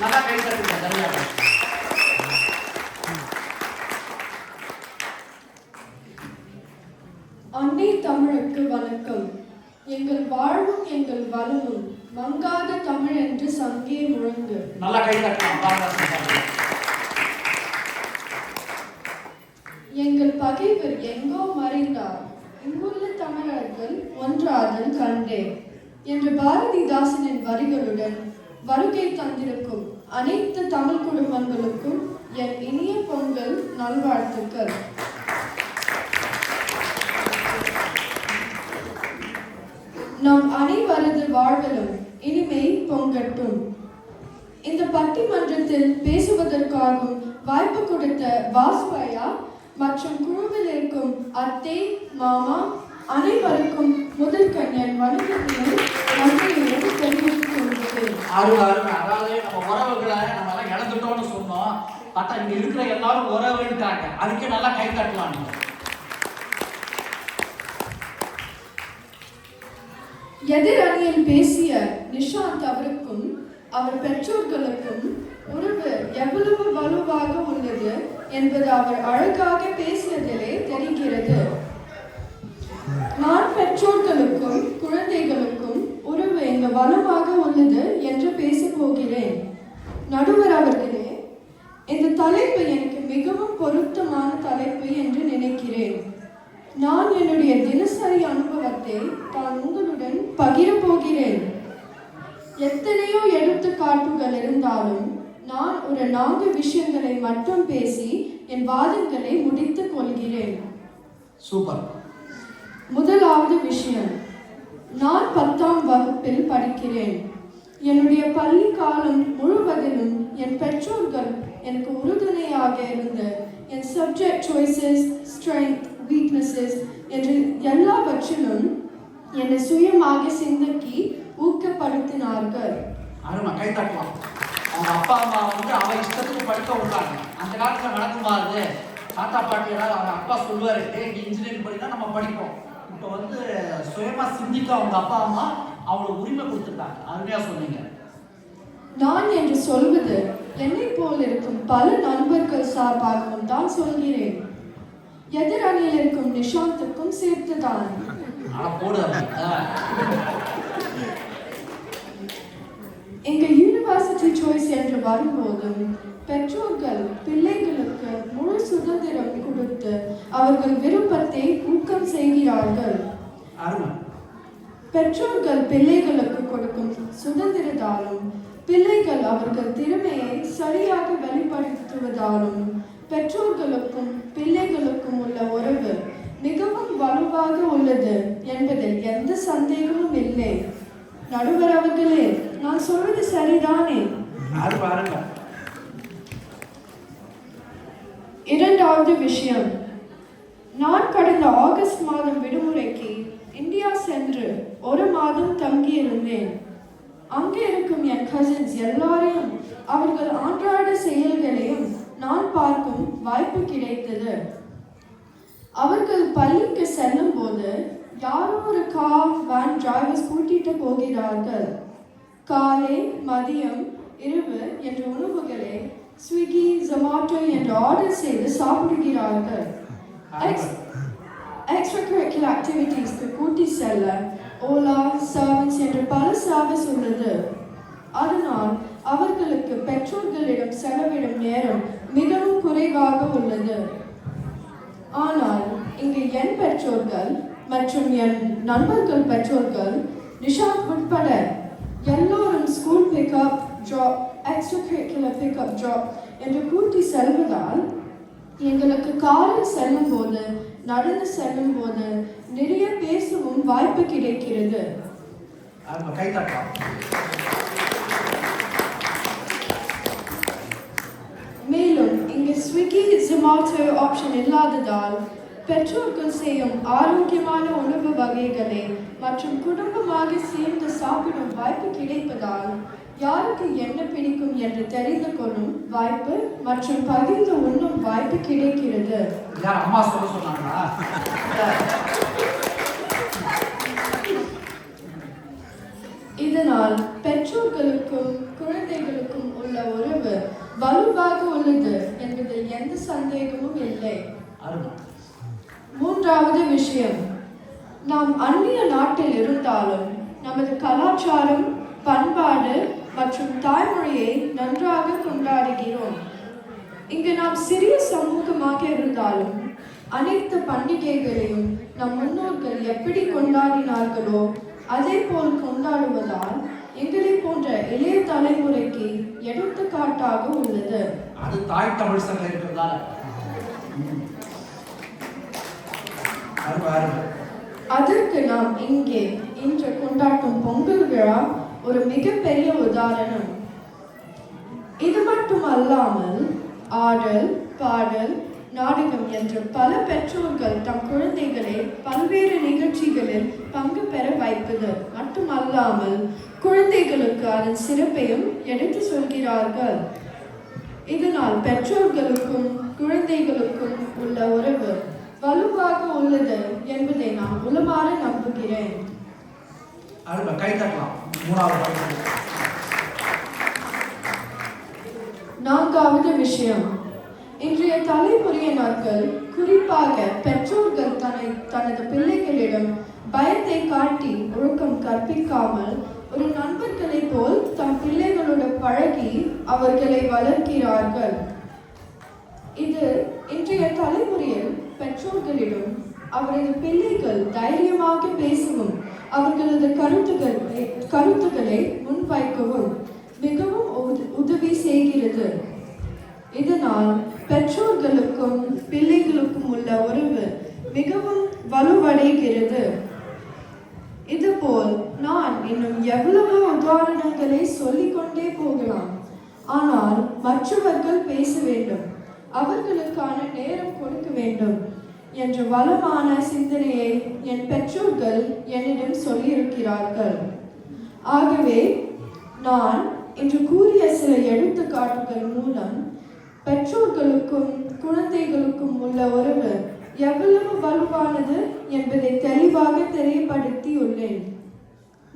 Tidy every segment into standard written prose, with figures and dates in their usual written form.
நல்லா கை தட்டுங்க. சரியாக அன்னை தமிழுக்கு வணக்கம். எங்கள் வாழ்வும் எங்கள் வளமும் மங்காத தமிழ் என்று சங்கே முழங்கு. நல்லா கை தட்டலாம். எங்கள் பகைவர் எங்கோ மறைந்தார், இங்குள்ள தமிழர்கள் ஒன்றாதல் கண்டே என்று பாரதிதாசனின் வரிகளுடன் வருகை தந்திருக்கும் அனைத்து தமிழ் குடும்பங்களுக்கும் என் இனிய பொங்கல் நல்வாழ்த்துக்கள். நம் அனைவரது வாழ்விலும் இனிமை பொங்கட்டும். இந்த பட்டிமன்றத்தில் பேசுவதற்காகவும் வாய்ப்பு கொடுத்த வாசுவையா மற்றும் குழுவில் இருக்கும் அத்தை, மாமா அனைவருக்கும் முதல் கண்ணியன் வணக்கத்தையும் நன்றியையும் தெரிவித்துக் கொள்கிறேன். அதாவது நம்ம உறவுகளை நம்ம எல்லாம் இழந்துட்டோம்னு சொன்னோம். பார்த்தா இங்க இருக்கிற எல்லாரும் உறவுன்றாங்க. அதுக்கே நல்லா கை தட்டலாம். எதிர் அணியில் பேசிய நிஷாந்த் அவருக்கும் அவர் பெற்றோர்களுக்கும் உறவு எவ்வளவு வலுவாக உள்ளது என்பது அவர் அழகாக பேசியதிலே தெரிகிறது. நான் பெற்றோர்களுக்கும் குழந்தைகளுக்கும் உறவு எங்க வலுவாக உள்ளது என்று பேச போகிறேன். நடுவர் அவர்களே, இந்த தலைப்பு எனக்கு மிகவும் பொருத்தமான தலைப்பு என்று நினைக்கிறேன். நான் என்னுடைய தினசரி அனுபவத்தை தான் உங்களுடன் பகிர போகிறேன். எத்தனையோ எடுத்துக்காட்டுகள் இருந்தாலும் நான் ஒரு 4 விஷயங்களை மட்டும் பேசி என் வாதங்களை முடித்துக் கொள்கிறேன். சூப்பர். முதலாவது விஷயம், நான் 10ஆம் வகுப்பில் படிக்கிறேன். என்னுடைய பள்ளி காலம் முழுவதிலும் என் பெற்றோர்கள் எனக்கு உறுதுணையாக இருந்து N subject choices, strength, weaknesses என்று எல்லாவற்றிலும் என்னை சுயமாக சிந்தக்கி ஊக்கப்படுத்தினார்கள். அருமை, கை தட்டலாம். அவங்க அப்பா அம்மா வந்து அவ இஷ்டத்துக்கு படிக்க விடுறாங்க. அந்த காலத்துல நடக்குமாறு தாத்தா பாட்டி ஏதாவது அவங்க அப்பா சொல்லுவாரு, இன்ஜினியரிங் படித்தா நம்ம படிப்போம். இப்போ வந்து சுயமா சிந்திக்க அவங்க அப்பா அம்மா அவங்களுக்கு உரிமை கொடுத்துருக்காங்க. அருமையா சொன்னீங்க. நான் என்று சொல்வது என்னை போல் இருக்கும் பல நண்பர்கள் சார்பாகவும் தான் சொல்கிறேன். எதிர் அணியில் இருக்கும் நிஷாந்துக்கும் சேர்த்துதான். எங்க யூனிவர்சிட்டி சாய்ஸ் என்று வரும்போதும் பெற்றோர்கள் பிள்ளைகளுக்கு முழு சுதந்திரம் கொடுத்து அவர்கள் விருப்பத்தை ஊக்கம் செய்கிறார்கள். பெற்றோர்கள் பிள்ளைகளுக்கு கொடுக்கும் சுதந்திரத்தாலும் பிள்ளைகள் அவர்கள் திறமையை சரியாக வெளிப்படுத்துவதாலும் பெற்றோர்களுக்கும் பிள்ளைகளுக்கும் உள்ள உறவு மிகவும் வலுவாக உள்ளது என்பதில் எந்த சந்தேகமும் இல்லை. நடுவர் அவர்களே, நான் சொல்வது சரிதானே? இரண்டாவது விஷயம், நான் கடந்த ஆகஸ்ட் மாதம் விடுமுறைக்கு இந்தியா சென்று 1 மாதம் தங்கியிருந்தேன். அங்கே இருக்கும் என் கசின்ஸ் எல்லாரையும் அவர்கள் அன்றாட செயல்களையும் நான் பார்க்கும் வாய்ப்பு கிடைத்தது. அவர்கள் பள்ளிக்கு செல்லும் போது யாரோ ஒரு கார் வேன் டிரைவர்ஸ் கூட்டிட்டு போகிறார்கள். காலை, மதியம், இரவு என்ற உணவுகளை ஸ்விக்கி, ஜொமேட்டோ என்று ஆர்டர் செய்து சாப்பிடுகிறார்கள். எக்ஸ்ட்ரா கரிக்குலர் ஆக்டிவிட்டீஸ்க்கு கூட்டி செல்ல ஓலா, சர்வன்ஸ் என்று பல சர்வீஸ் உள்ளது. அதனால் அவர்களுக்கு பெற்றோர்களிடம் செலவிடும் நேரம் மிகவும் குறைவாக உள்ளது. ஆனால் இங்கு என் பெற்றோர்கள் மற்றும் என் நண்பர்கள் பெற்றோர்கள் நிஷாந்த் உட்பட எல்லோரும் school pickup, drop, extracurricular pickup, drop என்று கூட்டி செல்வதால் எங்களுக்கு காரில் செல்லும் போது, நடந்து செல்லும் போது நிறைய பேசவும் வாய்ப்பு கிடைக்கிறது. மேலும் இங்கு ஸ்விக்கி, ஜொமேட்டோ ஆப்ஷன் இல்லாததால் பெற்றோர்கள் செய்யும் ஆரோக்கியமான உணவு வகைகளை மற்றும் குடும்பமாக சேர்ந்து சாப்பிடும் வாய்ப்பு கிடைப்பதால் யாருக்கு என்ன பிடிக்கும் என்று தெரிந்து கொள்ளும் வாய்ப்பு மற்றும் பகிர்ந்து உண்ணும் வாய்ப்பு கிடைக்கிறது. இதனால் பெற்றோர்களுக்கும் குழந்தைகளுக்கும் உள்ள வலுவாக உள்ளது என்பதில் எந்த சந்தேகமும் இல்லை. அருமை. மூன்றாவது விஷயம், நாம் அந்நிய நாட்டில் இருந்தாலும் நமது கலாச்சாரம், பண்பாடு மற்றும் தாய்மொழியை நன்றாக கொண்டாடுகிறோம். இங்கு நாம் சிறிய சமூகமாக இருந்தாலும் அனைத்து பண்டிகைகளையும் நம் முன்னோர்கள் எப்படி கொண்டாடினார்களோ அதே போல் கொண்டாடுவதால் எங்களை போன்ற இளைய தலைமுறைக்கு எடுத்துக்காட்டாக உள்ளது. அது தாய் தமிழ் சங்கம் இருக்கிறதால. அதற்கு நாம் இங்கே இன்று கொண்டாடும் பொங்கல் விழா ஒரு மிகப்பெரிய உதாரணம். இது மட்டும் அல்லாமல் ஆடல், பாடல், நாடகம் என்ற பல பெற்றோர்கள் தம் குழந்தைகளை பல்வேறு நிகழ்ச்சிகளில் பங்கு பெற வைப்பது மட்டுமல்லாமல் குழந்தைகளுக்கு அதன் சிறப்பையும் எடுத்து சொல்கிறார்கள். இதனால் பெற்றோர்களுக்கும் குழந்தைகளுக்கும் உள்ள உறவு வலுவாக உள்ளது என்பதை நான் உளமாற நம்புகிறேன். நான்காவது விஷயம், இன்றைய தலைமுறையினர்கள், குறிப்பாக பெற்றோர்கள் தனது பிள்ளைகளிடம் பயத்தை காட்டி ஒழுக்கம் கற்பிக்காமல் ஒரு நண்பர்களைப் போல் தம் பிள்ளைகளோடு பழகி அவர்களை வளர்க்கிறார்கள். இது இன்றைய தலைமுறையில் பெற்றோர்களிடம் அவரது பிள்ளைகள் தைரியமாக பேசவும் அவர்களது கருத்துக்களை முன்வைக்கவும் மிகவும் உதவி செய்கிறது. இதனால் பெற்றோர்களுக்கும் பிள்ளைகளுக்கும் உள்ள உறவு மிகவும் வலுவடைகிறது. இதுபோல் நான் இன்னும் எவ்வளவு உதாரணங்களை சொல்லிக்கொண்டே போகலாம். ஆனால் மற்றவர்கள் பேச வேண்டும், அவர்களுக்கான நேரம் கொடுக்க வேண்டும் என்ற வளமான சிந்தனையை என் பெற்றோர்கள் என்னிடம் சொல்லியிருக்கிறார்கள். ஆகவே நான் இன்று கூறிய சில எடுத்துக்காட்டுகள் மூலம் பெற்றோர்களுக்கும் குழந்தைகளுக்கும் உள்ள உறவு எவ்வளவு வலுவானது என்பதை தெளிவாக தெரியப்படுத்தியுள்ளேன்.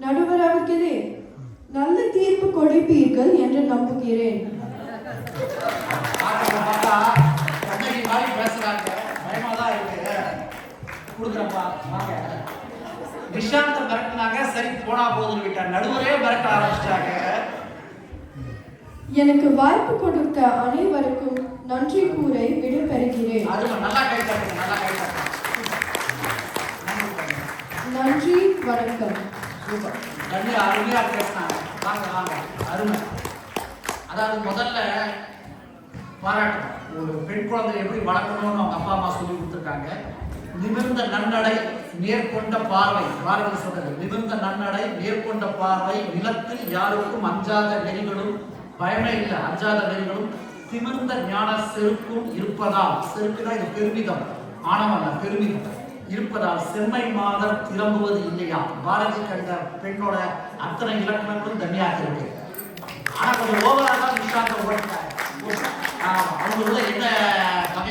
நடுவர் அவர்களே, நல்ல தீர்ப்பு கொடுப்பீர்கள் என்று நம்புகிறேன். நிஷாந்த மிரட்டினாங்க, சரி போனா போதுன்னு விட்டார். நடுவரே மிரட்ட ஆரம்பிச்சிட்டாங்க. எனக்கு வாய்ப்பு கொடுத்த அனைவருக்கும் நன்றி கூறி விடைபெறுகிறேன். நன்றி, வணக்கம். அருமையா பேசினாங்க. வாங்க வாங்க, அருமை. அதாவது முதல்ல பாராட்டு, ஒரு பெண் குழந்தை எப்படி வளர்க்கணும்னு அவங்க அப்பா அம்மா சொல்லி கொடுத்துருக்காங்க. நிமிர்ந்த நன்னடை, நேர்கொண்ட பார்வை. பாரதி சொல்றது, நிமிர்ந்த நன்னடை, நேர்கொண்ட பார்வை, நிலத்தில் யாருக்கும் அஞ்சாத நெறிகளும், பயமே இல்லை அஞ்சாத நெறிகளும், திமிர்ந்த ஞான செருக்கும் இருப்பதால், செருக்குனா இது பெருமிதம், ஆணவல்ல பெருமிதம் இருப்பதால் செம்மை மாதர் திரும்புவது இல்லையா. பாரதி கண்ட பெண்ணோட அத்தனை இலக்கணங்களும் தனியாக இருக்கு. ஆனா கொஞ்சம் ஓவரா தான் நிஷாந்த ஓட்டாங்க. அவங்களுக்குள்ள என்ன